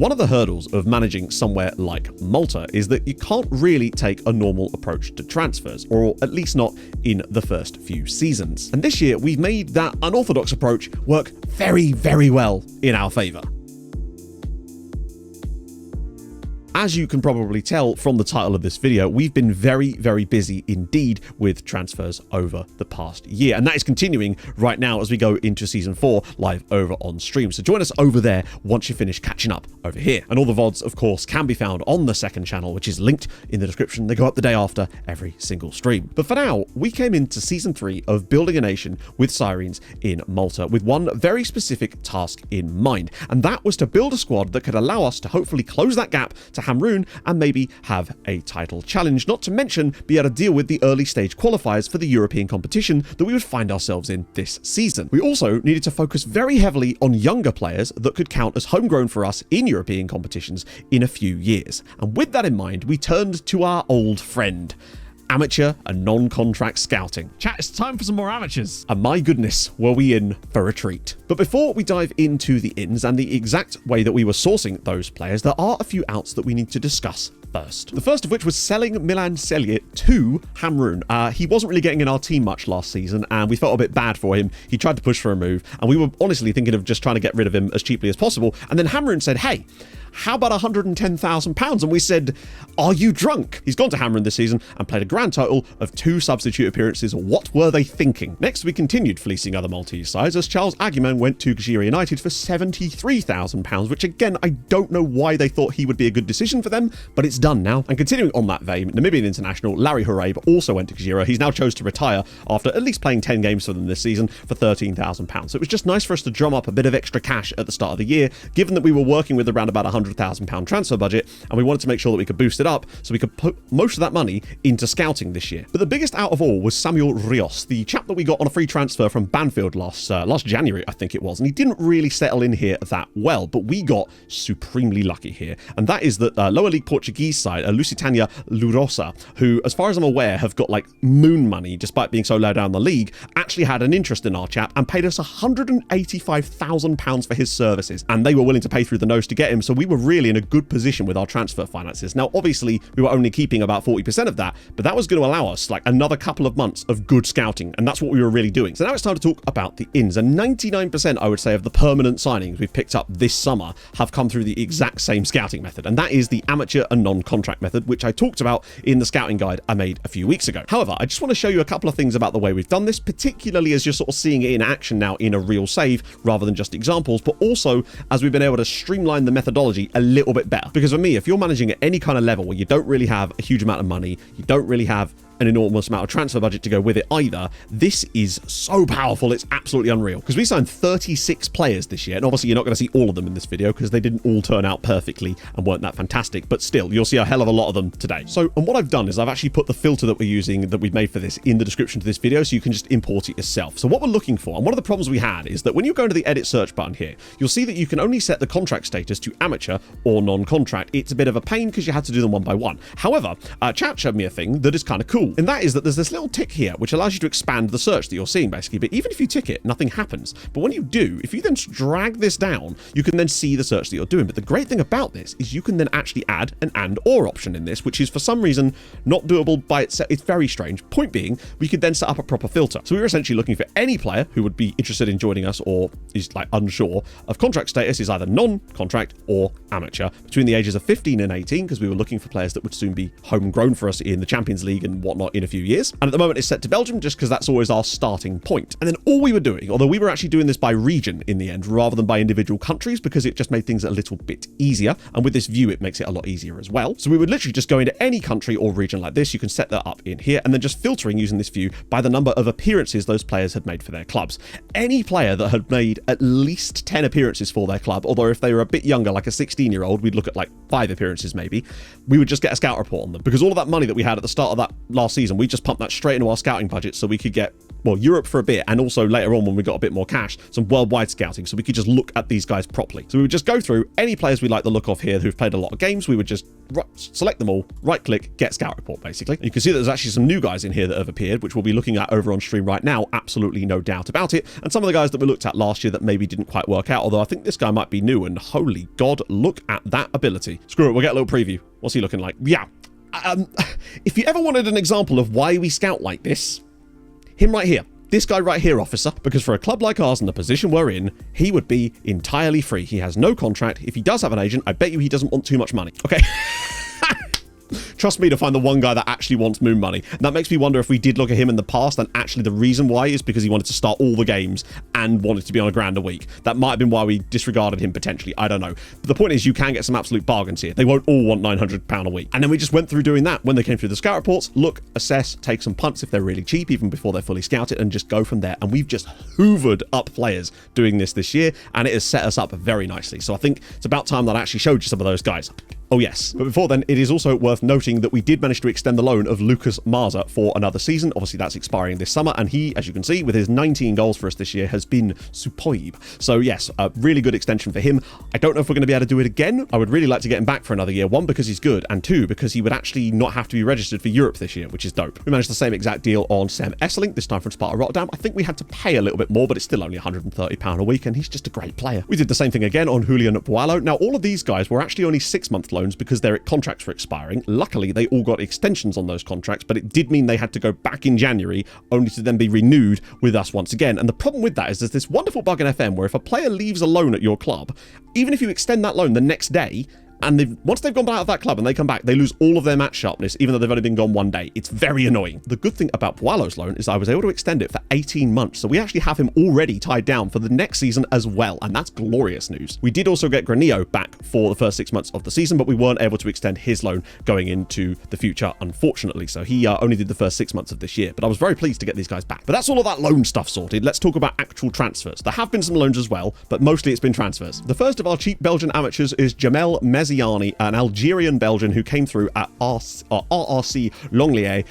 One of the hurdles of managing somewhere like Malta is that you can't really take a normal approach to transfers, or at least not in the first few seasons. And this year, we've made that unorthodox approach work very, very well in our favour. As you can probably tell from the title of this video, we've been very, very busy indeed with transfers over the past year. And that is continuing right now as we go into Season 4 live over on stream. So join us over there once you finish catching up over here. And all the VODs, of course, can be found on the second channel, which is linked in the description. They go up the day after every single stream. But for now, we came into Season 3 of Building a Nation with Sirens in Malta with one very specific task in mind. And that was to build a squad that could allow us to hopefully close that gap to Hamroon and maybe have a title challenge, not to mention be able to deal with the early stage qualifiers for the European competition that we would find ourselves in this season. We also needed to focus very heavily on younger players that could count as homegrown for us in European competitions in a few years. And with that in mind, we turned to our old friend, amateur and non-contract scouting. Chat, it's time for some more amateurs. And my goodness, were we in for a treat. But before we dive into the ins and the exact way that we were sourcing those players, there are a few outs that we need to discuss first. The first of which was selling Milan Selye to Hamroon. He wasn't really getting in our team much last season, and we felt a bit bad for him. He tried to push for a move, and we were honestly thinking of just trying to get rid of him as cheaply as possible. And then Hamroon said, hey, how about £110,000? And we said, are you drunk? He's gone to Hamroon this season and played a grand total of 2 substitute appearances. What were they thinking? Next, we continued fleecing other Maltese sides as Charles Aguiman went to Gajira United for £73,000, which again, I don't know why they thought he would be a good decision for them, but it's done now. And continuing on that vein, Namibian international Larry Huraib also went to Gajira. He's now chose to retire after at least playing 10 games for them this season for £13,000. So it was just nice for us to drum up a bit of extra cash at the start of the year, given that we were working with around about £100,000 transfer budget, and we wanted to make sure that we could boost it up so we could put most of that money into scouting this year. But the biggest out of all was Samuel Rios, the chap that we got on a free transfer from Banfield last January, I think it was, and he didn't really settle in here that well, but we got supremely lucky here, and that is that lower league Portuguese side, Lusitania Lourosa, who, as far as I'm aware, have got like moon money despite being so low down the league, actually had an interest in our chap and paid us £185,000 for his services, and they were willing to pay through the nose to get him, so we were really in a good position with our transfer finances. Now, obviously, we were only keeping about 40% of that, but that was going to allow us like another couple of months of good scouting, and that's what we were really doing. So now it's time to talk about the ins, and 99%, I would say, of the permanent signings we've picked up this summer have come through the exact same scouting method, and that is the amateur and non-contract method, which I talked about in the scouting guide I made a few weeks ago. However, I just want to show you a couple of things about the way we've done this, particularly as you're sort of seeing it in action now in a real save rather than just examples, but also as we've been able to streamline the methodology a little bit better. Because for me, if you're managing at any kind of level where you don't really have a huge amount of money, you don't really have an enormous amount of transfer budget to go with it either, this is so powerful, it's absolutely unreal. Because we signed 36 players this year, and obviously you're not going to see all of them in this video because they didn't all turn out perfectly and weren't that fantastic, but still, you'll see a hell of a lot of them today. So, and what I've done is I've actually put the filter that we're using, that we've made for this, in the description to this video, so you can just import it yourself. So what we're looking for, and one of the problems we had, is that when you go into the edit search button here, you'll see that you can only set the contract status to amateur or non-contract. It's a bit of a pain because you had to do them one by one. However, chat showed me a thing that is kind of cool, and that is that there's this little tick here which allows you to expand the search that you're seeing basically, but even if you tick it, nothing happens. But when you do, if you then drag this down, you can then see the search that you're doing. But the great thing about this is you can then actually add an and or option in this, which is for some reason not doable by itself. It's very strange. Point being, we could then set up a proper filter. So we were essentially looking for any player who would be interested in joining us or is like unsure of contract status, is either non-contract or amateur, between the ages of 15 and 18, because we were looking for players that would soon be homegrown for us in the Champions League and whatnot in a few years. And at the moment it's set to Belgium just because that's always our starting point. And then all we were doing, although we were actually doing this by region in the end rather than by individual countries, because it just made things a little bit easier, and with this view it makes it a lot easier as well. So we would literally just go into any country or region like this. You can set that up in here, and then just filtering using this view by the number of appearances those players had made for their clubs. Any player that had made at least 10 appearances for their club, although if they were a bit younger, like a 16-year-old, we'd look at like 5 appearances maybe, we would just get a scout report on them, because all of that money that we had at the start of that last last season, we just pumped that straight into our scouting budget so we could get, well, Europe for a bit, and also later on when we got a bit more cash, some worldwide scouting, so we could just look at these guys properly. So we would just go through any players we like the look of here who've played a lot of games. We would just select them all, right click, get scout report, basically. You can see that there's actually some new guys in here that have appeared, which we'll be looking at over on stream right now, absolutely no doubt about it. And some of the guys that we looked at last year that maybe didn't quite work out, although I think this guy might be new, and holy God, look at that ability. Screw it, we'll get a little preview. What's he looking like? Yeah. If you ever wanted an example of why we scout like this, him right here. This guy right here, officer, because for a club like ours in the position we're in, he would be entirely free. He has no contract. If he does have an agent, I bet you he doesn't want too much money. Okay. Trust me to find the one guy that actually wants moon money. And that makes me wonder if we did look at him in the past, and actually the reason why is because he wanted to start all the games and wanted to be on $1,000 a week. That might have been why we disregarded him potentially. I don't know. But the point is, you can get some absolute bargains here. They won't all want £900 a week. And then we just went through doing that when they came through the scout reports, look, assess, take some punts if they're really cheap, even before they're fully scouted, and just go from there. And we've just hoovered up players doing this year, and it has set us up very nicely. So I think it's about time that I actually showed you some of those guys. Oh yes, but before then, it is also worth noting that we did manage to extend the loan of Lucas Marza for another season. Obviously, that's expiring this summer, and he, as you can see, with his 19 goals for us this year, has been superb. So yes, a really good extension for him. I don't know if we're going to be able to do it again. I would really like to get him back for another year. One, because he's good, and two, because he would actually not have to be registered for Europe this year, which is dope. We managed the same exact deal on Sam Esselink, this time from Sparta Rotterdam. I think we had to pay a little bit more, but it's still only £130 a week, and he's just a great player. We did the same thing again on Julian Boalo. Now, all of these guys were actually only 6-month loans because they're at contracts were expiring. Luckily, they all got extensions on those contracts, but it did mean they had to go back in January, only to then be renewed with us once again. And the problem with that is there's this wonderful bug in FM where if a player leaves a loan at your club, even if you extend that loan the next day, and once they've gone out of that club and they come back, they lose all of their match sharpness, even though they've only been gone one day. It's very annoying. The good thing about Boalo's loan is I was able to extend it for 18 months. So we actually have him already tied down for the next season as well. And that's glorious news. We did also get Granillo back for the first 6 months of the season, but we weren't able to extend his loan going into the future, unfortunately. So he only did the first 6 months of this year. But I was very pleased to get these guys back. But that's all of that loan stuff sorted. Let's talk about actual transfers. There have been some loans as well, but mostly it's been transfers. The first of our cheap Belgian amateurs is Jamel Meziani, an Algerian Belgian who came through at RRC Longlier.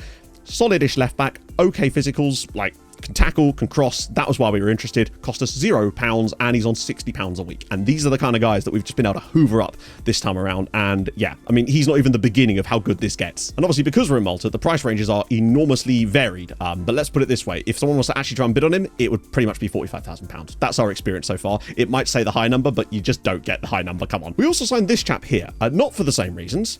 Solid-ish left back, okay physicals, like can tackle, can cross. That was why we were interested. Cost us £0, and he's on £60 a week. And these are the kind of guys that we've just been able to hoover up this time around. And yeah, I mean, he's not even the beginning of how good this gets. And obviously, because we're in Malta, the price ranges are enormously varied. But let's put it this way. If someone was to actually try and bid on him, it would pretty much be £45,000. That's our experience so far. It might say the high number, but you just don't get the high number. Come on. We also signed this chap here, not for the same reasons.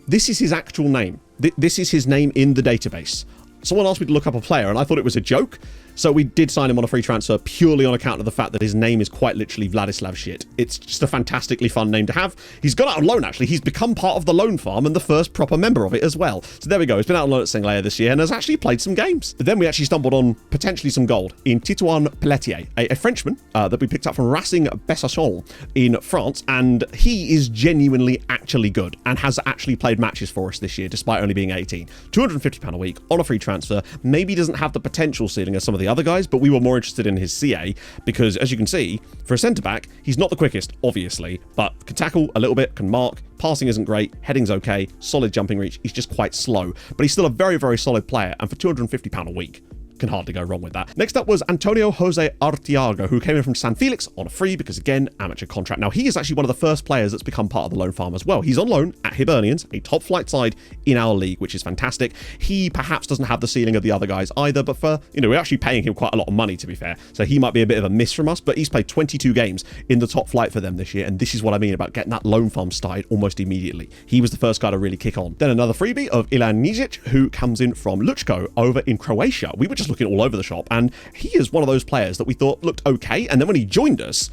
This is his actual name. This is his name in the database. Someone asked me to look up a player, and I thought it was a joke. So we did sign him on a free transfer purely on account of the fact that his name is quite literally Vladislav Shit. It's just a fantastically fun name to have. He's gone out on loan, actually. He's become part of the loan farm and the first proper member of it as well. So there we go. He's been out on loan at Singlair this year and has actually played some games. But then we actually stumbled on potentially some gold in Titouan Pelletier, a Frenchman that we picked up from Racing Besançon in France. And he is genuinely actually good and has actually played matches for us this year, despite only being 18. £250 a week on a free transfer. Maybe doesn't have the potential ceiling as some of the other guys, but we were more interested in his CA because, as you can see, for a centre-back, he's not the quickest, obviously, but can tackle a little bit, can mark, passing isn't great, heading's okay, solid jumping reach, he's just quite slow, but he's still a very, very solid player, and for £250 a week, can hardly go wrong with that. Next up was Antonio Jose Artiaga, who came in from San Felix on a free because, again, amateur contract. Now, he is actually one of the first players that's become part of the loan farm as well. He's on loan at Hibernians, a top flight side in our league, which is fantastic. He perhaps doesn't have the ceiling of the other guys either, but for, we're actually paying him quite a lot of money, to be fair. So he might be a bit of a miss from us, but he's played 22 games in the top flight for them this year, and this is what I mean about getting that loan farm started almost immediately. He was the first guy to really kick on. Then another freebie of Ilan Nizic, who comes in from Luchko over in Croatia. We were just looking all over the shop, and he is one of those players that we thought looked okay, and then when he joined us,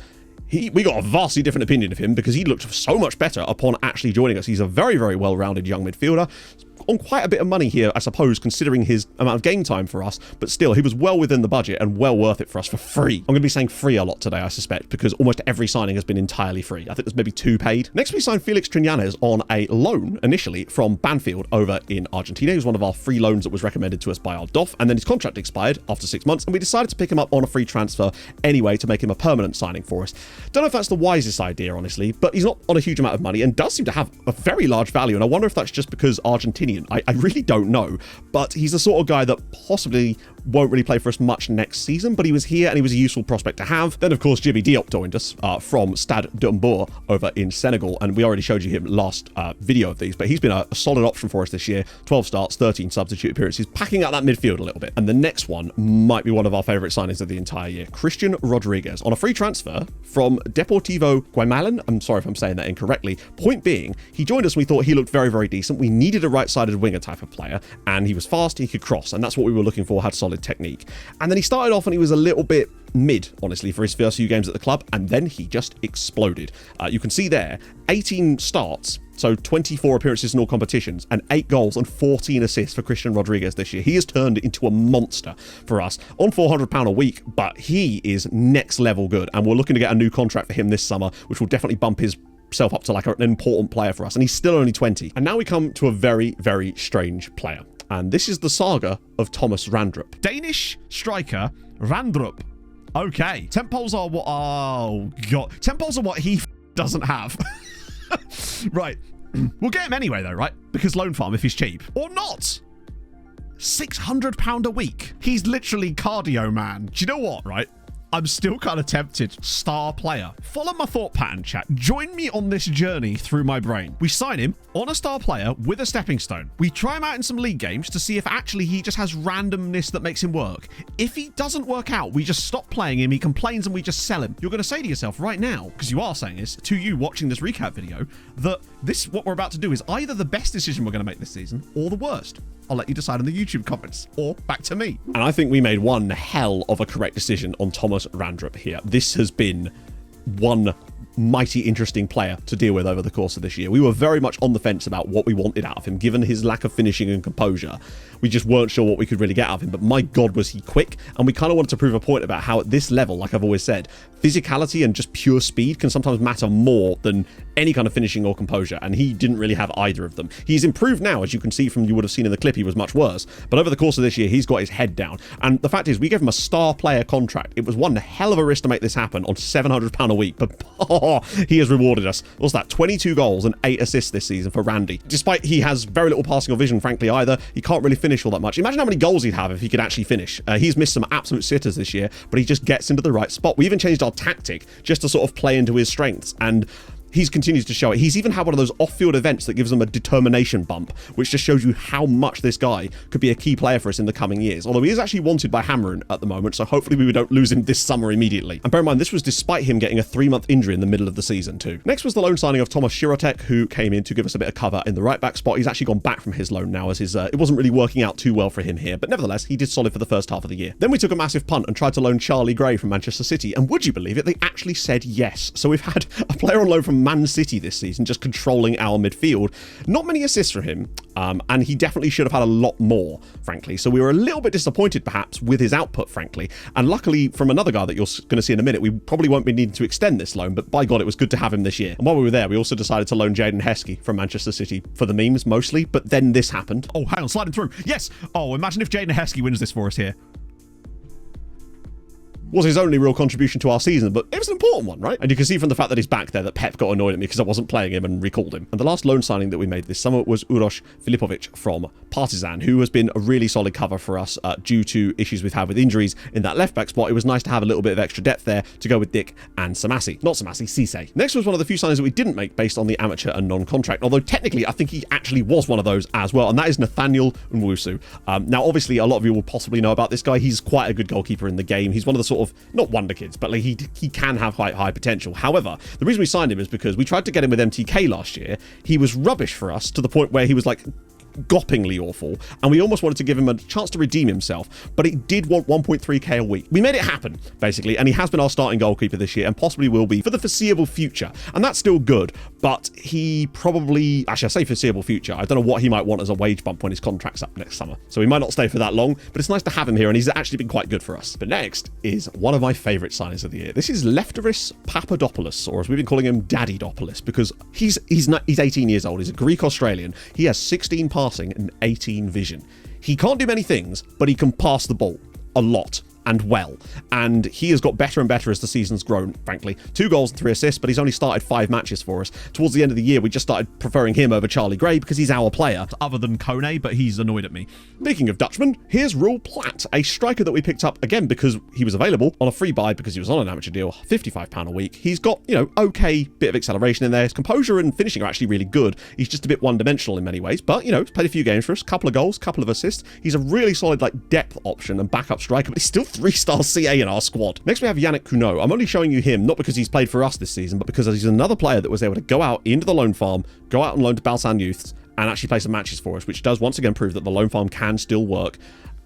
we got a vastly different opinion of him because he looked so much better upon actually joining us. He's a very, very well-rounded young midfielder on quite a bit of money here, I suppose, considering his amount of game time for us, but still, he was well within the budget and well worth it for us for free. I'm going to be saying free a lot today, I suspect, because almost every signing has been entirely free. I think there's maybe 2 paid. Next, we signed Felix Triñanes on a loan, initially, from Banfield over in Argentina. He was one of our free loans that was recommended to us by our DOF, and then his contract expired after 6 months, and we decided to pick him up on a free transfer anyway to make him a permanent signing for us. Don't know if that's the wisest idea, honestly, but he's not on a huge amount of money and does seem to have a very large value, and I wonder if that's just because Argentinians opinion. I really don't know, but he's the sort of guy that possibly won't really play for us much next season, but he was here and he was a useful prospect to have. Then, of course, Jimmy Diop joined us from Stade d'Umbourg over in Senegal, and we already showed you him last video of these, but he's been a solid option for us this year. 12 starts, 13 substitute appearances, packing out that midfield a little bit. And the next one might be one of our favourite signings of the entire year. Christian Rodriguez on a free transfer from Deportivo Guaymalan. I'm sorry if I'm saying that incorrectly. Point being, he joined us and we thought he looked very, very decent. We needed a right-sided winger type of player, and he was fast, he could cross, and that's what we were looking for, had solid technique. And then he started off and he was a little bit mid, honestly, for his first few games at the club, and then he just exploded. You can see there, 18 starts, so 24 appearances in all competitions, and 8 goals and 14 assists for Christian Rodriguez this year. He has turned into a monster for us on £400 a week, but he is next level good, and we're looking to get a new contract for him this summer, which will definitely bump his self up to like an important player for us, and he's still only 20. And now we come to a very, very strange player. And this is the saga of Thomas Randrup. Danish striker Randrup. Okay. Tempos are what... Oh, God. Tempos are what he doesn't have. Right. We'll get him anyway, though, right? Because loan farm if he's cheap. Or not. £600 a week. He's literally cardio man. Do you know what, right? I'm still kind of tempted. Star player. Follow my thought pattern, chat. Join me on this journey through my brain. We sign him on a star player with a stepping stone. We try him out in some league games to see if actually he just has randomness that makes him work. If he doesn't work out, we just stop playing him, he complains, and we just sell him. You're going to say to yourself right now, because you are saying this, to you watching this recap video, that this, what we're about to do, is either the best decision we're going to make this season or the worst. I'll let you decide in the YouTube comments, or back to me. And I think we made one hell of a correct decision on Thomas Randrup here. This has been one mighty interesting player to deal with over the course of this year. We were very much on the fence about what we wanted out of him, given his lack of finishing and composure. We just weren't sure what we could really get out of him, but my God, was he quick. And we kind of wanted to prove a point about how at this level, like I've always said, physicality and just pure speed can sometimes matter more than any kind of finishing or composure, and he didn't really have either of them. He's improved now, as you can see from, you would have seen in the clip, he was much worse, but over the course of this year, he's got his head down. And the fact is, we gave him a star player contract. It was one hell of a risk to make this happen on £700 a week, but he has rewarded us. What's that? 22 goals and 8 assists this season for Randy. Despite he has very little passing or vision, frankly, either, he can't really finish all that much. Imagine how many goals he'd have if he could actually finish. He's missed some absolute sitters this year, but he just gets into the right spot. We even changed our tactic just to sort of play into his strengths, and he's continued to show it. He's even had one of those off-field events that gives him a determination bump, which just shows you how much this guy could be a key player for us in the coming years. Although he is actually wanted by Cameroon at the moment, so hopefully we don't lose him this summer immediately. And bear in mind, this was despite him getting a 3-month injury in the middle of the season too. Next was the loan signing of Thomas Shirotek, who came in to give us a bit of cover in the right-back spot. He's actually gone back from his loan now, as his it wasn't really working out too well for him here, but nevertheless, he did solid for the first half of the year. Then we took a massive punt and tried to loan Charlie Gray from Manchester City, and would you believe it, they actually said yes. So we've had a player on loan from Man City this season, just controlling our midfield. Not many assists from him, and he definitely should have had a lot more, frankly. So we were a little bit disappointed, perhaps, with his output, frankly. And luckily, from another guy that you're going to see in a minute, we probably won't be needing to extend this loan, but by God, it was good to have him this year. And while we were there, we also decided to loan Jaden Heskey from Manchester City for the memes, mostly, but then this happened. Oh, hang on, sliding through. Yes! Oh, imagine if Jaden Heskey wins this for us here. Was his only real contribution to our season, but it was an important one, right? And you can see from the fact that he's back there that Pep got annoyed at me because I wasn't playing him and recalled him. And the last loan signing that we made this summer was Uroš Filipovic from Partizan, who has been a really solid cover for us due to issues we've had with injuries in that left-back spot. It was nice to have a little bit of extra depth there to go with Dick and Samasi. Not Samasi, Cisse. Next was one of the few signings that we didn't make based on the amateur and non-contract, although technically I think he actually was one of those as well, and that is Nathaniel Nwusu. Now, obviously, a lot of you will possibly know about this guy. He's quite a good goalkeeper in the game. He's one of the sort of, not wonder kids, but like he can have quite high potential. However, the reason we signed him is because we tried to get him with MTK last year. He was rubbish for us to the point where he was like goppingly awful, and we almost wanted to give him a chance to redeem himself, but it did want 1.3k a week. We made it happen, basically, and he has been our starting goalkeeper this year and possibly will be for the foreseeable future, and that's still good, but he probably, actually I say foreseeable future, I don't know what he might want as a wage bump when his contract's up next summer, so he might not stay for that long, but it's nice to have him here, and he's actually been quite good for us. But next is one of my favourite signings of the year. This is Lefteris Papadopoulos, or as we've been calling him, Daddydopoulos, because he's 18 years old, he's a Greek Australian, he has 16 passing and 18 vision. He can't do many things, but he can pass the ball a lot. and well. And he has got better and better as the season's grown, frankly. 2 goals and 3 assists, but he's only started 5 matches for us. Towards the end of the year, we just started preferring him over Charlie Gray because he's our player. Other than Kone, but he's annoyed at me. Speaking of Dutchman, here's Roel Platt, a striker that we picked up, again, because he was available on a free buy because he was on an amateur deal, £55 a week. He's got, okay bit of acceleration in there. His composure and finishing are actually really good. He's just a bit one-dimensional in many ways, but, he's played a few games for us, couple of goals, couple of assists. He's a really solid, depth option and backup striker, but he's still 3-star CA in our squad. Next, we have Yannick Cuneau. I'm only showing you him, not because he's played for us this season, but because he's another player that was able to go out into the loan farm, go out on loan to Balsan Youths, and actually play some matches for us, which does once again prove that the loan farm can still work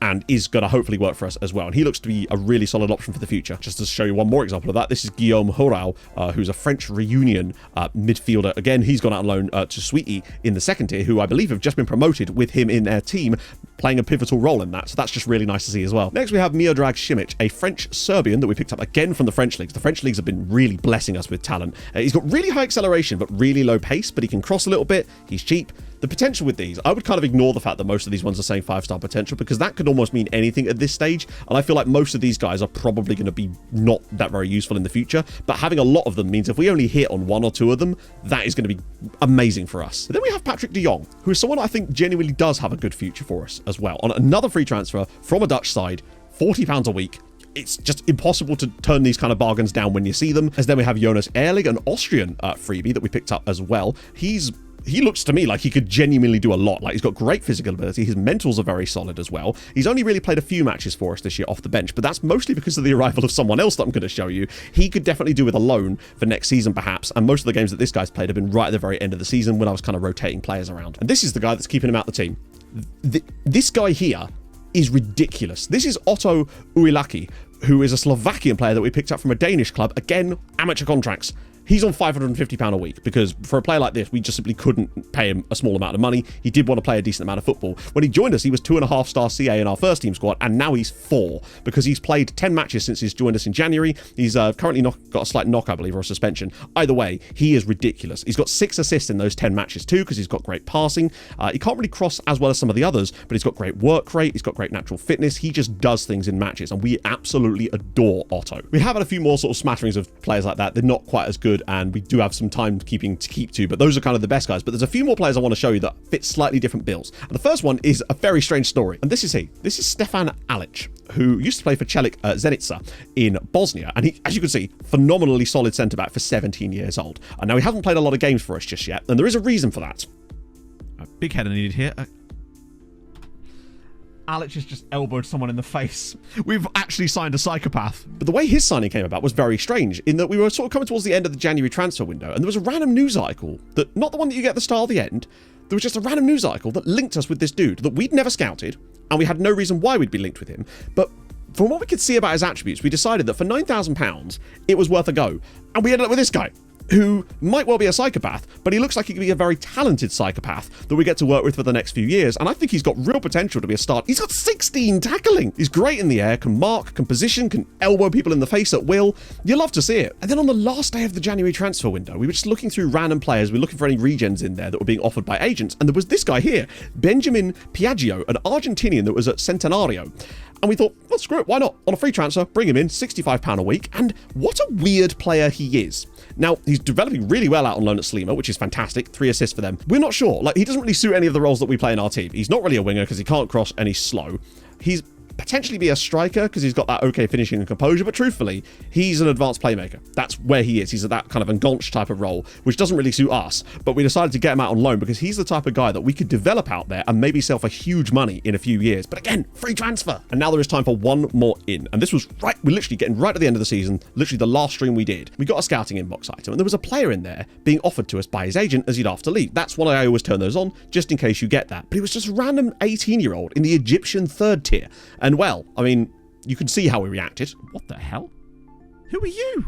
and is going to hopefully work for us as well. And he looks to be a really solid option for the future. Just to show you one more example of that, this is Guillaume Horau, who's a French Reunion midfielder. Again, he's gone out on loan to Sweetie in the second tier, who I believe have just been promoted with him in their team, playing a pivotal role in that. So that's just really nice to see as well. Next, we have Miodrag Simic, a French Serbian that we picked up again from the French leagues. The French leagues have been really blessing us with talent. He's got really high acceleration, but really low pace, but he can cross a little bit. He's cheap. The potential with these, I would kind of ignore the fact that most of these ones are saying 5-star potential, because that could almost mean anything at this stage. And I feel like most of these guys are probably going to be not that very useful in the future. But having a lot of them means if we only hit on 1 or 2 of them, that is going to be amazing for us. But then we have Patrick de Jong, who is someone I think genuinely does have a good future for us as well. On another free transfer from a Dutch side, £40 a week. It's just impossible to turn these kind of bargains down when you see them. As then we have Jonas Ehrlich, an Austrian freebie that we picked up as well. He looks to me like he could genuinely do a lot. He's got great physical ability. His mentals are very solid as well. He's only really played a few matches for us this year off the bench, but that's mostly because of the arrival of someone else that I'm going to show you. He could definitely do with a loan for next season, perhaps. And most of the games that this guy's played have been right at the very end of the season when I was kind of rotating players around. And this is the guy that's keeping him out the team. This guy here is ridiculous. This is Otto Uilaki, who is a Slovakian player that we picked up from a Danish club. Again, amateur contracts. He's on £550 a week because for a player like this, we just simply couldn't pay him a small amount of money. He did want to play a decent amount of football. When he joined us, he was 2.5-star CA in our first team squad, and now he's 4 because he's played 10 matches since he's joined us in January. He's currently got a slight knock, I believe, or a suspension. Either way, he is ridiculous. He's got 6 assists in those 10 matches too because he's got great passing. He can't really cross as well as some of the others, but he's got great work rate. He's got great natural fitness. He just does things in matches, and we absolutely adore Otto. We have had a few more sort of smatterings of players like that. They're not quite as good, and we do have some time keeping to keep to, but those are kind of the best guys. But there's a few more players I want to show you that fit slightly different bills. And the first one is a very strange story, and this is he. This is Stefan Alic, who used to play for Čelik Zenica in Bosnia, and he, as you can see, phenomenally solid centre-back for 17 years old. And now he hasn't played a lot of games for us just yet, and there is a reason for that. A big header needed here. Alex has just elbowed someone in the face. We've actually signed a Psychopath. But the way his signing came about was very strange, in that we were sort of coming towards the end of the January transfer window, and there was a random news article that, not the one that you get at the start or the end, there was just a random news article that linked us with this dude that we'd never scouted, and we had no reason why we'd be linked with him. But from what we could see about his attributes, we decided that for £9,000, it was worth a go. And we ended up with this guy, who might well be a psychopath, but he looks like he could be a very talented psychopath that we get to work with for the next few years. And I think he's got real potential to be a star. He's got 16 tackling. He's great in the air, can mark, can position, can elbow people in the face at will. You love to see it. And then on the last day of the January transfer window, we were just looking through random players. We were looking for any regens in there that were being offered by agents. And there was this guy here, Benjamin Piaggio, an Argentinian that was at Centenario. And we thought, well, screw it, why not? On a free transfer, bring him in, £65 a week. And what a weird player he is. Now, he's developing really well out on loan at Slima, which is fantastic. 3 assists for them. We're not sure. He doesn't really suit any of the roles that we play in our team. He's not really a winger because he can't cross and he's slow. He's potentially be a striker because he's got that okay finishing and composure, but truthfully, he's an advanced playmaker. That's where he is. He's at that kind of enganche type of role, which doesn't really suit us, but we decided to get him out on loan because he's the type of guy that we could develop out there and maybe sell for huge money in a few years. But again, free transfer. And now there is time for one more in. And this was right, we're literally getting right at the end of the season, literally the last stream we did. We got a scouting inbox item and there was a player in there being offered to us by his agent as he'd have to leave. That's why I always turn those on, just in case you get that. But he was just a random 18-year-old in the Egyptian 3rd tier. And well, I mean, you can see how we reacted. What the hell? Who are you?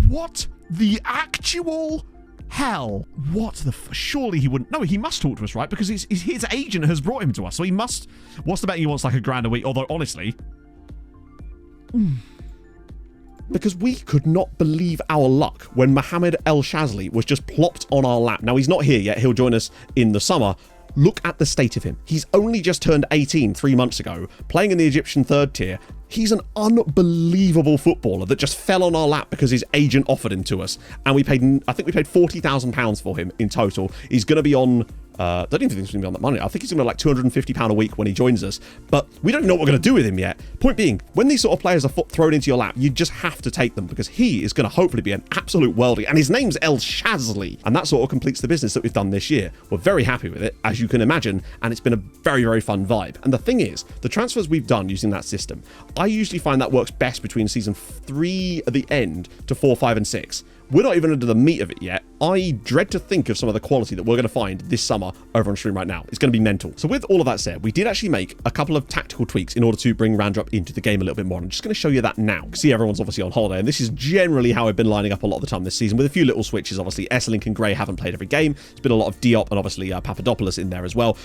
What the actual hell? What the surely he wouldn't. No, he must talk to us, right? Because his agent has brought him to us, so he must. What's the bet he wants like £1,000 a week? Although honestly, because we could not believe our luck when Mohamed El Shazli was just plopped on our lap. Now he's not here yet. He'll join us in the summer. look at the state of him. He's only just turned 18 3 months ago, playing in the Egyptian third tier. He's an unbelievable footballer that just fell on our lap because his agent offered him to us. And I think we paid £40,000 for him in total. He's going to be on, I don't even think he's going to be on that money. I think he's going to be like £250 a week when he joins us. But we don't know what we're going to do with him yet. Point being, when these sort of players are thrown into your lap, you just have to take them because he is going to hopefully be an absolute worldie. And his name's El Shazly. And that sort of completes the business that we've done this year. We're very happy with it, as you can imagine. And it's been a very, very fun vibe. And the thing is, the transfers we've done using that system, I usually find that works best between season 3 at the end to 4, 5, and 6. We're not even into the meat of it yet. I dread to think of some of the quality that we're going to find this summer over on stream right now. It's going to be mental. So with all of that said, we did actually make a couple of tactical tweaks in order to bring Randrup into the game a little bit more. I'm just going to show you that now. See, everyone's obviously on holiday, and this is generally how I've been lining up a lot of the time this season, with a few little switches. Obviously, Esselink and Gray haven't played every game. There's been a lot of Diop and obviously Papadopoulos in there as well.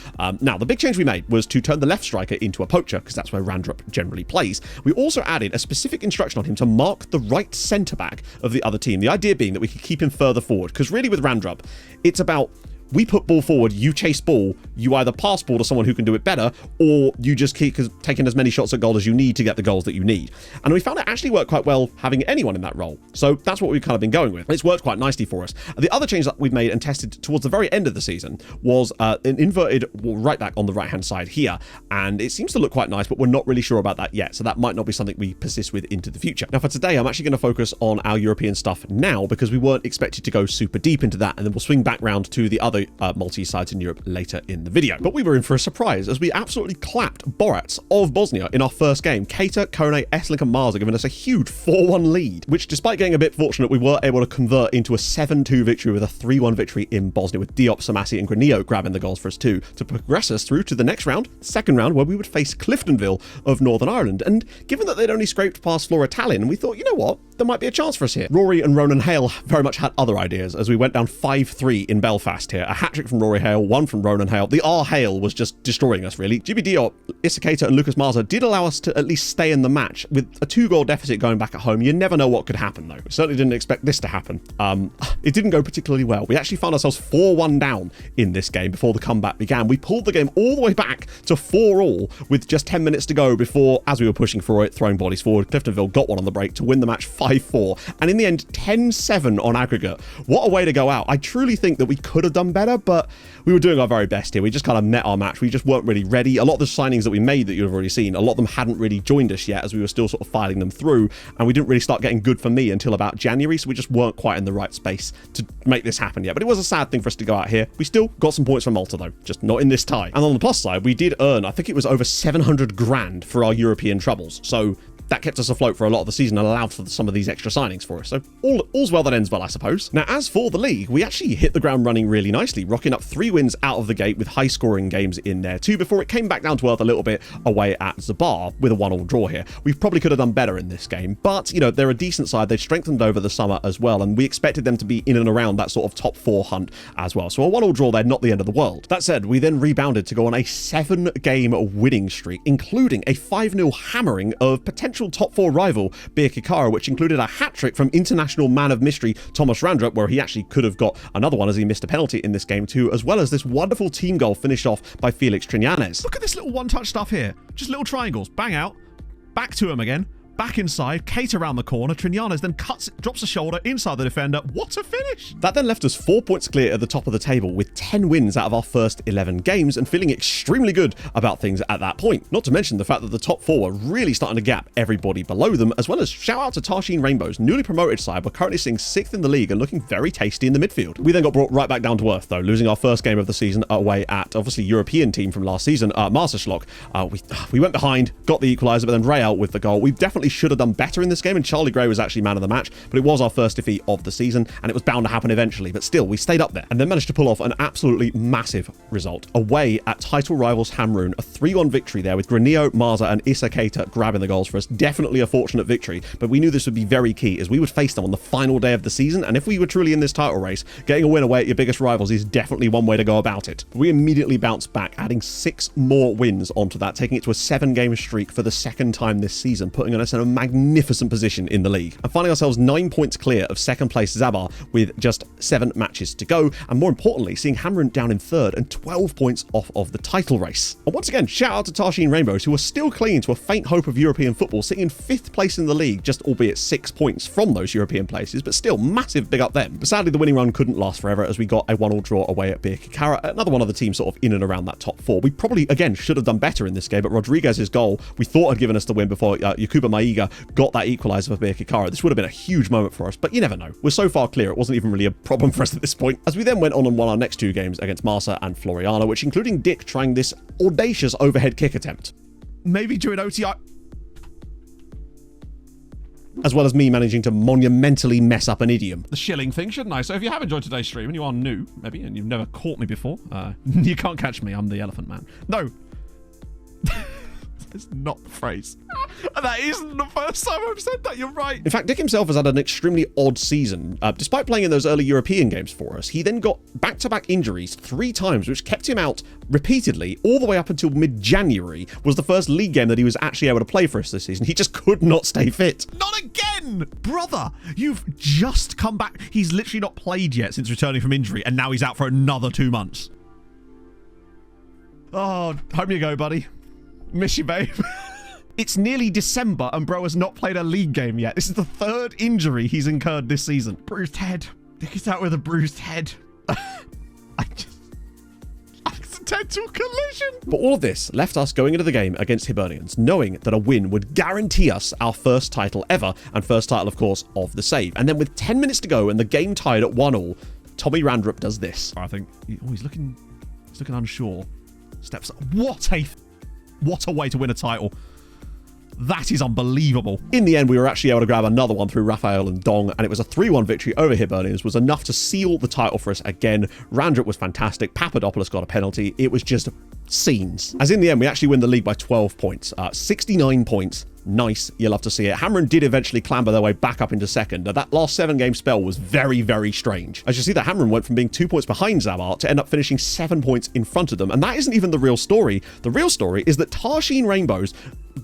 Now, the big change we made was to turn the left striker into a poacher, because that's where Randrup generally plays. We also added a specific instruction on him to mark the right centre-back of the other team. The idea being that we could keep him further forward, because really with Randrup, it's about we put ball forward, you chase ball, you either pass ball to someone who can do it better, or you just keep taking as many shots at goal as you need to get the goals that you need. And we found it actually worked quite well having anyone in that role. So that's what we've kind of been going with. It's worked quite nicely for us. The other change that we've made and tested towards the very end of the season was an inverted right back on the right-hand side here. And it seems to look quite nice, but we're not really sure about that yet. So that might not be something we persist with into the future. Now for today, I'm actually going to focus on our European stuff now because we weren't expected to go super deep into that. And then we'll swing back round to the other Maltese sides in Europe later in the video. But we were in for a surprise as we absolutely clapped Borats of Bosnia in our first game. Keita, Kone, Esselink and Mars are giving us a huge 4-1 lead, which despite getting a bit fortunate, we were able to convert into a 7-2 victory with a 3-1 victory in Bosnia, with Diop, Samasi and Granillo grabbing the goals for us too, to progress us through to the next round, second round, where we would face Cliftonville of Northern Ireland. And given that they'd only scraped past Flora Tallinn, we thought, you know what, there might be a chance for us here. Rory and Ronan Hale very much had other ideas as we went down 5-3 in Belfast here. A hat-trick from Rory Hale, one from Ronan Hale. The R Hale was just destroying us, really. GB Diop, Issa Keita and Lucas Marza did allow us to at least stay in the match. With a 2-goal deficit going back at home, you never know what could happen, though. We certainly didn't expect this to happen. It didn't go particularly well. We actually found ourselves 4-1 down in this game before the comeback began. We pulled the game all the way back to 4-all with just 10 minutes to go before, as we were pushing for it, throwing bodies forward, Cliftonville got one on the break to win the match 5-4. And in the end, 10-7 on aggregate. What a way to go out. I truly think that we could have done better, but we were doing our very best here. We just kind of met our match. We just weren't really ready. A lot of the signings that we made that you've already seen, a lot of them hadn't really joined us yet as we were still sort of filing them through, and we didn't really start getting good for me until about January, so we just weren't quite in the right space to make this happen yet. But it was a sad thing for us to go out here. We still got some points from Malta though, just not in this tie. And on the plus side, we did earn, I think it was over 700 grand for our European troubles. So that kept us afloat for a lot of the season and allowed for some of these extra signings for us. So all's well that ends well, I suppose. Now, as for the league, we actually hit the ground running really nicely, rocking up 3 wins out of the gate with high-scoring games in there too, before it came back down to earth a little bit away at Zabar with a 1-1 draw here. We probably could have done better in this game, but, you know, they're a decent side. They've strengthened over the summer as well, and we expected them to be in and around that sort of top 4 hunt as well. So a 1-1 draw there, not the end of the world. That said, we then rebounded to go on a 7-game winning streak, including a 5-0 hammering of potential top 4 rival Birkirkara, which included a hat-trick from international man of mystery Thomas Randrup, where he actually could have got another one as he missed a penalty in this game too, as well as this wonderful team goal finished off by Felix Trinanes. Look at this little one-touch stuff here. Just little triangles. Bang out. Back to him again. Back inside, Kate around the corner, Trinanes then drops a shoulder inside the defender. What a finish! That then left us 4 points clear at the top of the table with 10 wins out of our first 11 games and feeling extremely good about things at that point. Not to mention the fact that the top 4 were really starting to gap everybody below them, as well as shout out to Tarsheen Rainbows, newly promoted side. We're currently sitting 6th in the league and looking very tasty in the midfield. We then got brought right back down to earth though, losing our first game of the season away at obviously European team from last season, Masterschlock. We went behind, got the equaliser, but then Ray out with the goal. We definitely should have done better in this game, and Charlie Gray was actually man of the match, but it was our first defeat of the season and it was bound to happen eventually, but still we stayed up there and then managed to pull off an absolutely massive result away at title rivals Hamrun, a 3-1 victory there with Granillo, Marza and Issa Keita grabbing the goals for us. Definitely a fortunate victory, but we knew this would be very key as we would face them on the final day of the season, and if we were truly in this title race, getting a win away at your biggest rivals is definitely one way to go about it. We immediately bounced back, adding 6 more wins onto that, taking it to a 7-game streak for the second time this season, putting us in in a magnificent position in the league and finding ourselves 9 points clear of second place Zabar with just 7 matches to go, and more importantly, seeing Hamrun down in third and 12 points off of the title race. And once again, shout out to Tarshin Rainbows, who are still clinging to a faint hope of European football, sitting in 5th place in the league, just albeit 6 points from those European places, but still massive big up them. But sadly, the winning run couldn't last forever as we got a 1-1 draw away at Birkirkara, another one of the teams sort of in and around that top 4. We probably, again, should have done better in this game, but Rodriguez's goal, we thought had given us the win before Yakuba Maiga got that equaliser for Birkirkara. This would have been a huge moment for us, but you never know. We're so far clear, it wasn't even really a problem for us at this point. As we then went on and won our next 2 games against Marsa and Floriana, which including Dick trying this audacious overhead kick attempt. Maybe during OTI... as well as me managing to monumentally mess up an idiom. The shilling thing, shouldn't I? So if you have enjoyed today's stream and you are new, maybe, and you've never caught me before, you can't catch me. I'm the elephant man. No. That's not the phrase. That isn't the first time I've said that. You're right. In fact, Dick himself has had an extremely odd season. Despite playing in those early European games for us, he then got back-to-back injuries 3 times, which kept him out repeatedly all the way up until mid-January. Was the first league game that he was actually able to play for us this season. He just could not stay fit. Not again! Brother, you've just come back. He's literally not played yet since returning from injury, and now he's out for another 2 months. Oh, home you go, buddy. Miss you, babe. It's nearly December and bro has not played a league game yet. This is the 3rd injury he's incurred this season. Bruised head. Dick is out with a bruised head. Accidental collision. But all of this left us going into the game against Hibernians, knowing that a win would guarantee us our first title ever, and first title, of course, of the save. And then with 10 minutes to go and the game tied at 1-1, Tommy Randrup does this. I think he's looking unsure. Steps up. What a way to win a title. That is unbelievable. In the end, we were actually able to grab another one through Raphael and Dong, and it was a 3-1 victory over Hibernians, was enough to seal the title for us again. Randrup was fantastic. Papadopoulos got a penalty. It was just scenes. As in the end, we actually win the league by 12 points. 69 points. Nice. You'll love to see it. Hamrun did eventually clamber their way back up into second. Now, that last 7-game spell was very, very strange. As you see, that Hamrun went from being 2 points behind Zabar to end up finishing 7 points in front of them. And that isn't even the real story. The real story is that Tarshin Rainbows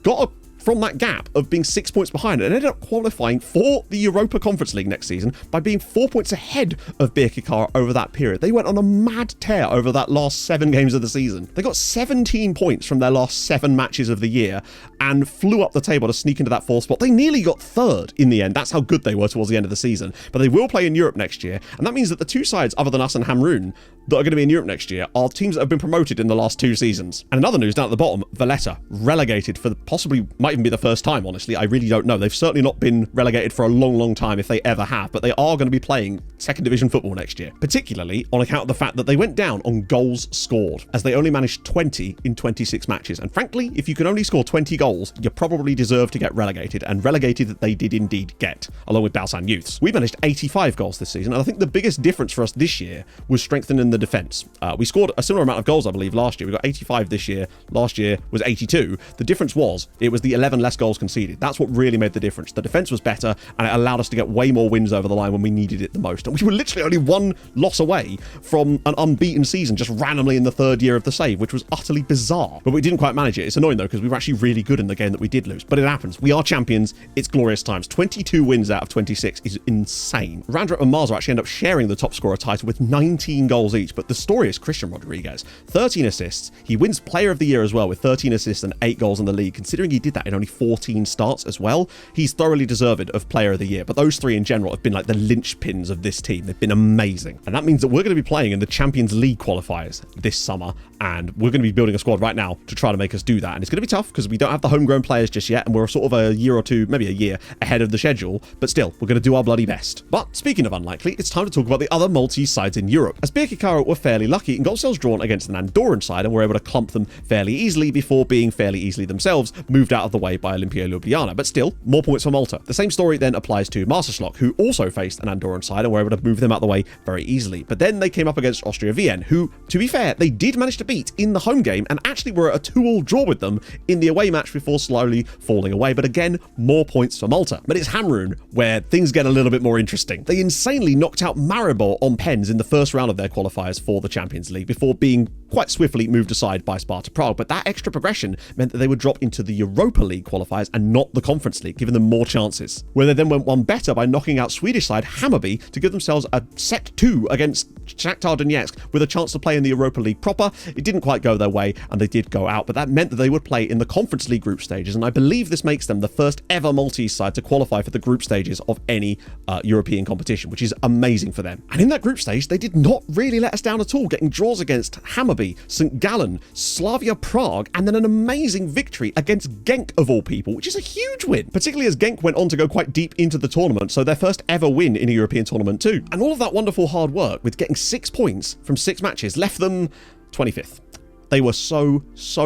got from that gap of being 6 points behind and ended up qualifying for the Europa Conference League next season by being 4 points ahead of Birkirkara over that period. They went on a mad tear over that last 7 games of the season. They got 17 points from their last 7 matches of the year and flew up the table to sneak into that 4th spot. They nearly got 3rd in the end. That's how good they were towards the end of the season. But they will play in Europe next year, and that means that the 2 sides other than us and Hamrun that are going to be in Europe next year are teams that have been promoted in the last 2 seasons. And another news down at the bottom, Valletta relegated for possibly might even be the first time, honestly. I really don't know. They've certainly not been relegated for a long, long time if they ever have, but they are going to be playing 2nd Division football next year, particularly on account of the fact that they went down on goals scored, as they only managed 20 in 26 matches. And frankly, if you can only score 20 goals, you probably deserve to get relegated, and relegated they did indeed get, along with Balsan Youths. We managed 85 goals this season, and I think the biggest difference for us this year was strengthening the defence. We scored a similar amount of goals, I believe, last year. We got 85 this year. Last year was 82. The difference was, it was the 11 less goals conceded. That's what really made the difference. The defence was better, and it allowed us to get way more wins over the line when we needed it the most. And we were literally only 1 loss away from an unbeaten season, just randomly in the 3rd year of the save, which was utterly bizarre. But we didn't quite manage it. It's annoying, though, because we were actually really good in the game that we did lose. But it happens. We are champions. It's glorious times. 22 wins out of 26 is insane. Randrup and Marsa actually end up sharing the top scorer title with 19 goals each, but the story is Christian Rodriguez. 13 assists. He wins Player of the Year as well with 13 assists and 8 goals in the league. Considering he did that in only 14 starts as well, he's thoroughly deserved of Player of the Year. But those 3 in general have been like the linchpins of this team. They've been amazing. And that means that we're going to be playing in the Champions League qualifiers this summer, and we're going to be building a squad right now to try to make us do that. And it's going to be tough because we don't have the homegrown players just yet, and we're sort of a year or 2, maybe a year ahead of the schedule, but still, we're going to do our bloody best. But speaking of unlikely, it's time to talk about the other Maltese sides in Europe, as Birkirkara were fairly lucky and got themselves drawn against an Andorran side and were able to clump them fairly easily before being fairly easily themselves moved out of the way by Olimpia Ljubljana. But still, more points for Malta. The same story then applies to Marseschlock, who also faced an Andorran side and were able to move them out of the way very easily. But then they came up against Austria Vienna, who, to be fair, they did manage to beat in the home game and actually were at a 2-2 draw with them in the away match before slowly falling away. But again, more points for Malta. But it's Hamrun where things get a little bit more interesting. They insanely knocked out Maribor on pens in the first round of their qualifiers for the Champions League before being quite swiftly moved aside by Sparta Prague, but that extra progression meant that they would drop into the Europa League qualifiers and not the Conference League, giving them more chances. Where they then went one better by knocking out Swedish side Hammarby to give themselves a set 2 against Shakhtar Donetsk with a chance to play in the Europa League proper. It didn't quite go their way and they did go out, but that meant that they would play in the Conference League group stages, and I believe this makes them the first ever Maltese side to qualify for the group stages of any European competition, which is amazing for them. And in that group stage, they did not really let us down at all, getting draws against Hammarby, St. Gallen, Slavia Prague, and then an amazing victory against Genk of all people, which is a huge win, particularly as Genk went on to go quite deep into the tournament, so their first ever win in a European tournament too. And all of that wonderful hard work with getting 6 points from 6 matches left them 25th. They were so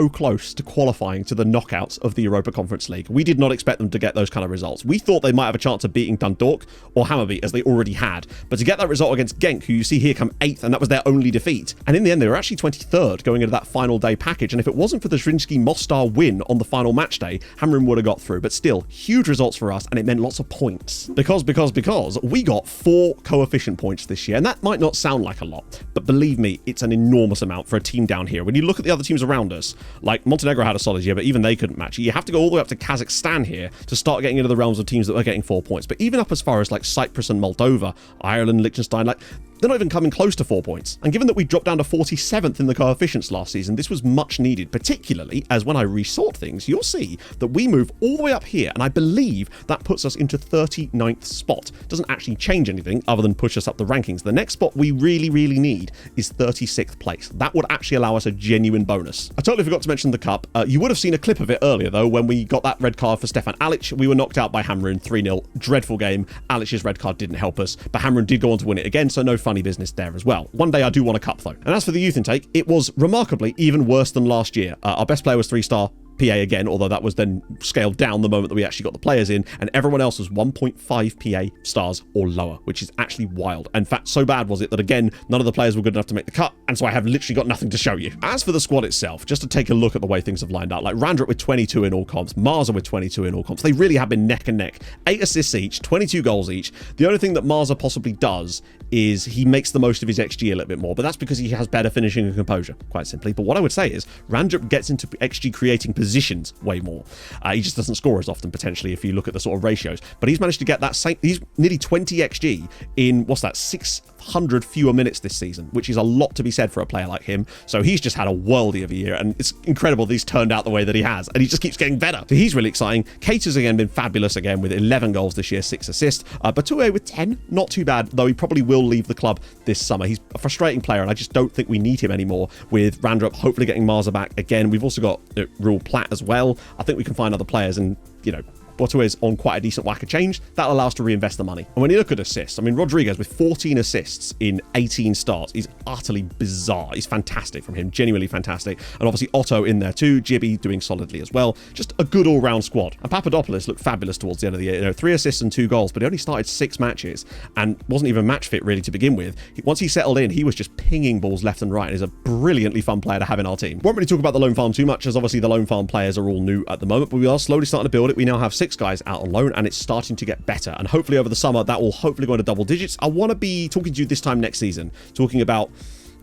close to qualifying to the knockouts of the Europa Conference League. We did not expect them to get those kind of results. We thought they might have a chance of beating Dundalk or Hammarby, as they already had. But to get that result against Genk, who you see here come 8th, and that was their only defeat. And in the end, they were actually 23rd going into that final day package. And if it wasn't for the Zrinjski Mostar win on the final match day, Hamrun would have got through. But still, huge results for us, and it meant lots of points. Because we got 4 coefficient points this year. And that might not sound like a lot, but believe me, it's an enormous amount for a team down here. When you look at the other teams around us, like Montenegro had a solid year, but even they couldn't match it. You have to go all the way up to Kazakhstan here to start getting into the realms of teams that were getting 4 points. But even up as far as like Cyprus and Moldova, Ireland, Liechtenstein, like they're not even coming close to 4 points. And given that we dropped down to 47th in the coefficients last season, this was much needed, particularly as when I resort things, you'll see that we move all the way up here, and I believe that puts us into 39th spot. Doesn't actually change anything other than push us up the rankings. The next spot we really need is 36th place. That would actually allow us a genuine bonus. I totally forgot to mention the cup. You would have seen a clip of it earlier, though, when we got that red card for Stefan Alic. We were knocked out by Hamrun 3-0. Dreadful game. Alic's red card didn't help us, but Hamrun did go on to win it again, so no funny business there as well. One day I do want a cup, though. And as for the youth intake, it was remarkably even worse than last year. Our best player was 3-star PA again, although that was then scaled down the moment that we actually got the players in, and everyone else was 1.5 PA stars or lower, which is actually wild. In fact, so bad was it that, again, none of the players were good enough to make the cut, and so I have literally got nothing to show you. As for the squad itself, just to take a look at the way things have lined up, like Randrup with 22 in all comps, Marza with 22 in all comps, they really have been neck and neck. 8 assists each, 22 goals each. The only thing that Marza possibly does is he makes the most of his XG a little bit more, but that's because he has better finishing and composure, quite simply. But what I would say is Randrup gets into XG creating positions way more. He just doesn't score as often, potentially, if you look at the sort of ratios. But he's managed to get that same, he's nearly 20 XG in, what's that, 600 fewer minutes this season, which is a lot to be said for a player like him. So he's just had a worldie of a year, and it's incredible that he's turned out the way that he has, and he just keeps getting better. So he's really exciting. Kate has again been fabulous again with 11 goals this year, 6 assists. Batoué with 10, not too bad, though he probably will leave the club this summer. He's a frustrating player, and I just don't think we need him anymore with Randrup hopefully getting Marza back again. We've also got Rule Platt as well. I think we can find other players, and, you know, Borto is on quite a decent whack of change. That'll allow us to reinvest the money. And when you look at assists, I mean, Rodriguez with 14 assists in 18 starts is utterly bizarre. He's fantastic from him, genuinely fantastic. And obviously Otto in there too, Gibby doing solidly as well. Just a good all-round squad. And Papadopoulos looked fabulous towards the end of the year. You know, 3 assists and 2 goals, but he only started 6 matches and wasn't even match fit really to begin with. Once he settled in, he was just pinging balls left and right. He's a brilliantly fun player to have in our team. Won't really talk about the loan farm too much, as obviously the loan farm players are all new at the moment, but we are slowly starting to build it. We now have 6 guys out on loan, and it's starting to get better, and hopefully over the summer that will hopefully go into double digits. I want to be talking to you this time next season, talking about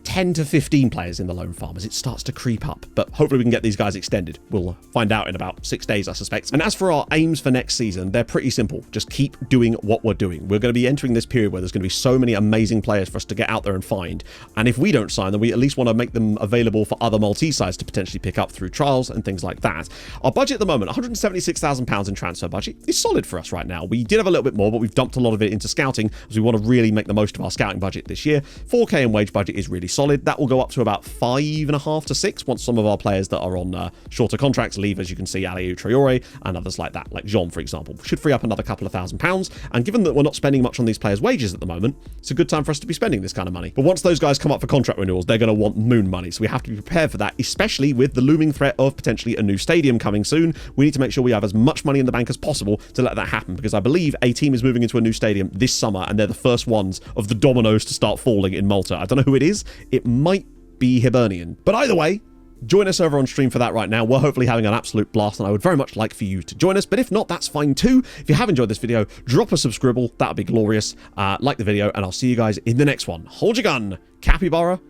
10 to 15 players in the loan farm as it starts to creep up, but hopefully we can get these guys extended. We'll find out in about 6 days, I suspect. And as for our aims for next season, they're pretty simple. Just keep doing what we're doing. We're going to be entering this period where there's going to be so many amazing players for us to get out there and find, and if we don't sign them, we at least want to make them available for other Maltese sides to potentially pick up through trials and things like that. Our budget at the moment, £176,000 in transfer budget, is solid for us right now. We did have a little bit more, but we've dumped a lot of it into scouting as we want to really make the most of our scouting budget this year. 4K in wage budget is really solid. That will go up to about 5.5 to 6 once some of our players that are on shorter contracts leave, as you can see, Aliou Traore and others like that, like Jean, for example. Should free up another couple of £1,000s, and given that we're not spending much on these players' wages at the moment, it's a good time for us to be spending this kind of money. But once those guys come up for contract renewals, they're going to want moon money, so we have to be prepared for that, especially with the looming threat of potentially a new stadium coming soon. We need to make sure we have as much money in the bank as possible to let that happen, because I believe a team is moving into a new stadium this summer, and they're the first ones of the dominoes to start falling in Malta. I don't know who it is. It might be Hibernian. But either way, join us over on stream for that right now. We're hopefully having an absolute blast, and I would very much like for you to join us. But if not, that's fine too. If you have enjoyed this video, drop a subscribble. That would be glorious. Like the video, and I'll see you guys in the next one. Hold your gun. Capybara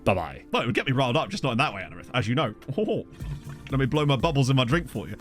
Bye-bye. Well, it would get me riled up, just not in that way, Anarith, as you know. Let me blow my bubbles in my drink for you.